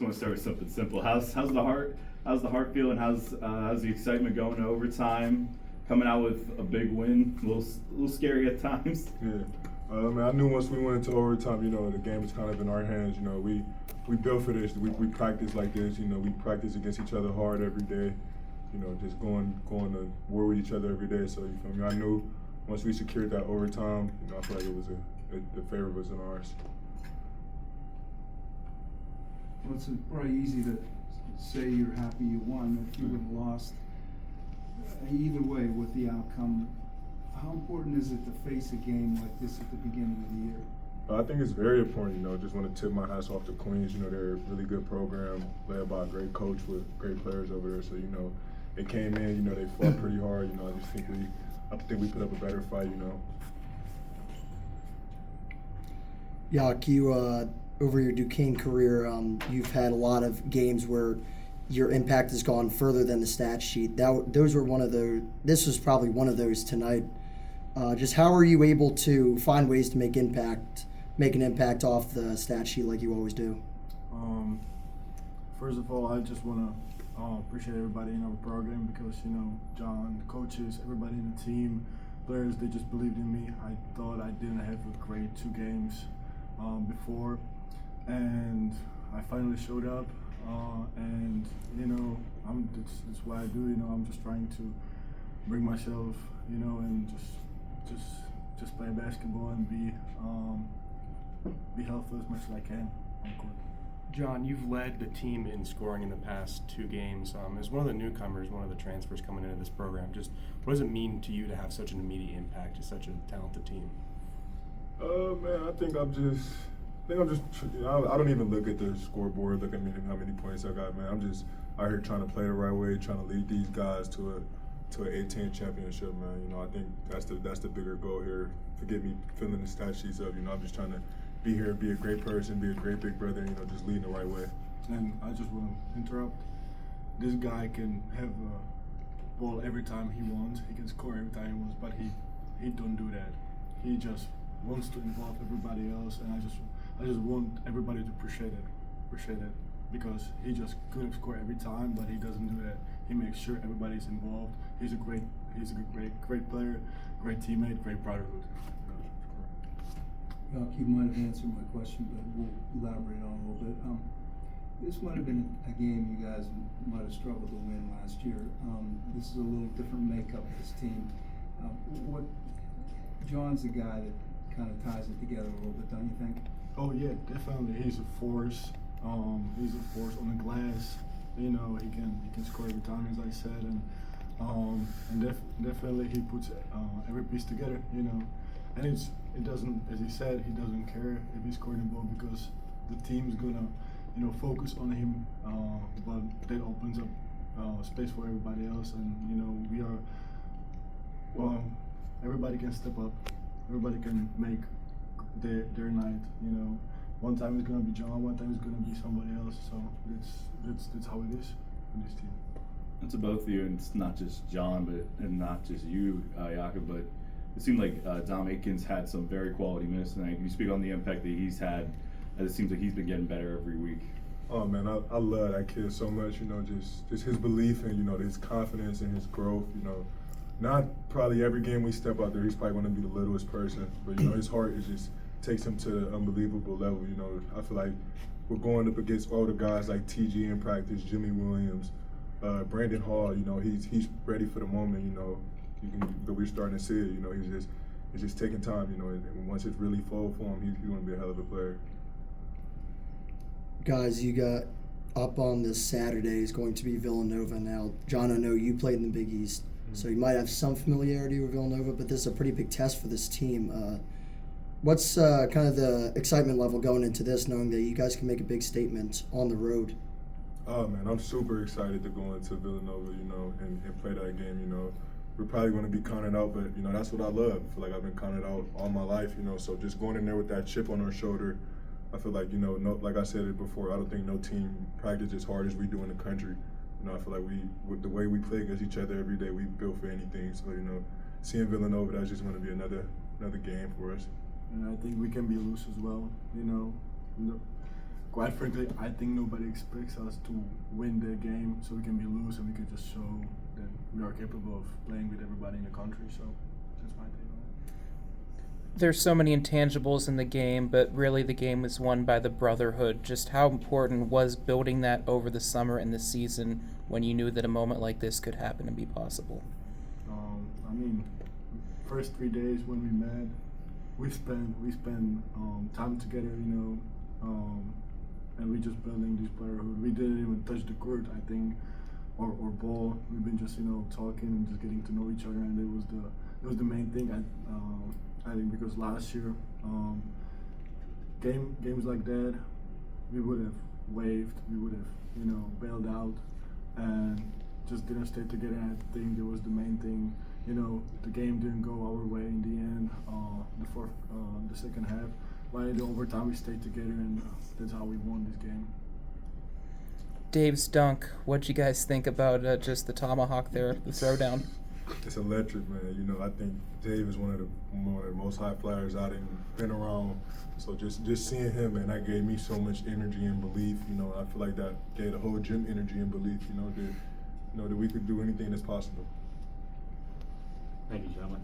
Want to start with something simple. How's the heart feeling? How's the excitement going to overtime? Coming out with a big win, a little scary at times. Yeah, man, I knew once we went into overtime, the game was kind of in our hands. We built for this. We practice like this. We practice against each other hard every day. Just going to war with each other every day. So you feel me? I knew once we secured that overtime, I feel like it was the favor was in ours. Well, it's probably easy to say you're happy you won. If you would have lost, either way with the outcome, how important is it to face a game like this at the beginning of the year? I think it's very important. Just want to tip my hats off to Queens. They're a really good program led by a great coach with great players over there. So they came in. They fought pretty hard. I think we put up a better fight. Jakub, over your Duquesne career, you've had a lot of games where your impact has gone further than the stat sheet. Those were one of those. This was probably one of those tonight. Just how are you able to find ways to make an impact off the stat sheet like you always do? First of all, I just want to appreciate everybody in our program because John, coaches, everybody in the team, players, they just believed in me. I thought I didn't have a great 2 games before. And I finally showed up, and that's what I do. I'm just trying to bring myself, and just play basketball and be helpful as much as I can on court. John, you've led the team in scoring in the past 2 games. As one of the newcomers, one of the transfers coming into this program, just what does it mean to you to have such an immediate impact to such a talented team? Man, I don't even look at the scoreboard, look at how many points I got, man. I'm just out here trying to play the right way, trying to lead these guys to an A-10 championship, man. I think that's the bigger goal here. Forget me filling the stat sheets up. I'm just trying to be here, be a great person, be a great big brother, just leading the right way. And I just want to interrupt. This guy can have a ball every time he wants. He can score every time he wants, but he don't do that. He just wants to involve everybody else, and I just want everybody to appreciate it, because he just could have scored every time, but he doesn't do that. He makes sure everybody's involved. He's a great player, great teammate, great brotherhood. You might have answered my question, but we'll elaborate on it a little bit. This might have been a game you guys might have struggled to win last year. This is a little different makeup of this team. John's the guy that kind of ties it together a little bit, don't you think? Oh yeah, definitely. He's a force. He's a force on the glass. He can score every time, as I said, and definitely he puts every piece together. And it doesn't, as he said, he doesn't care if he's scoring the ball because the team's gonna focus on him. But that opens up space for everybody else, and we are. Everybody can step up. Everybody can make their night. One time it's gonna be John, one time it's gonna be somebody else. So that's how it is in this team. And to both of you, and it's not just John, and not just you, Jakub, but it seemed like Dom Aikens had some very quality minutes tonight. Can you speak on the impact that he's had? As it seems like he's been getting better every week. Oh man, I love that kid so much. Just his belief and his confidence and his growth. Not probably every game we step out there, he's probably going to be the littlest person, but his heart is just takes him to an unbelievable level. I feel like we're going up against all the guys like TG in practice, Jimmy Williams, Brandon Hall. He's ready for the moment. We're starting to see it. It's just taking time. And once it's really full for him, he's going to be a hell of a player. Guys, you got up on this Saturday is going to be Villanova. Now, John, I know you played in the Big East, so you might have some familiarity with Villanova, but this is a pretty big test for this team. What's kind of the excitement level going into this, knowing that you guys can make a big statement on the road? Oh man, I'm super excited to go into Villanova, and play that game. We're probably going to be counted out, but that's what I love. I feel like I've been counted out all my life, so just going in there with that chip on our shoulder, I feel like like I said it before, I don't think no team practices as hard as we do in the country. I feel like with the way we play against each other every day, we built for anything. So seeing Villanova, that's just going to be another game for us. And I think we can be loose as well. quite frankly, I think nobody expects us to win the game, so we can be loose and we can just show that we are capable of playing with everybody in the country. So that's my take on it. There's so many intangibles in the game, but really the game was won by the brotherhood. Just how important was building that over the summer and the season when you knew that a moment like this could happen and be possible? I mean, first 3 days when we met, we spent time together, and we just building this brotherhood. We didn't even touch the court, I think, or ball. We've been just talking and just getting to know each other, and it was the main thing. I think because last year, games like that, we would have waved, we would have bailed out, and just didn't stay together. And I think that was the main thing. The game didn't go our way in the end. The second half, but in the overtime we stayed together, and that's how we won this game. Dave's dunk, what'd you guys think about just the tomahawk there, the throwdown? It's electric, man. I think Dave is one of the most high flyers I've been around. So just seeing him, man, that gave me so much energy and belief. I feel like that gave the whole gym energy and belief. That we could do anything that's possible. Thank you, gentlemen.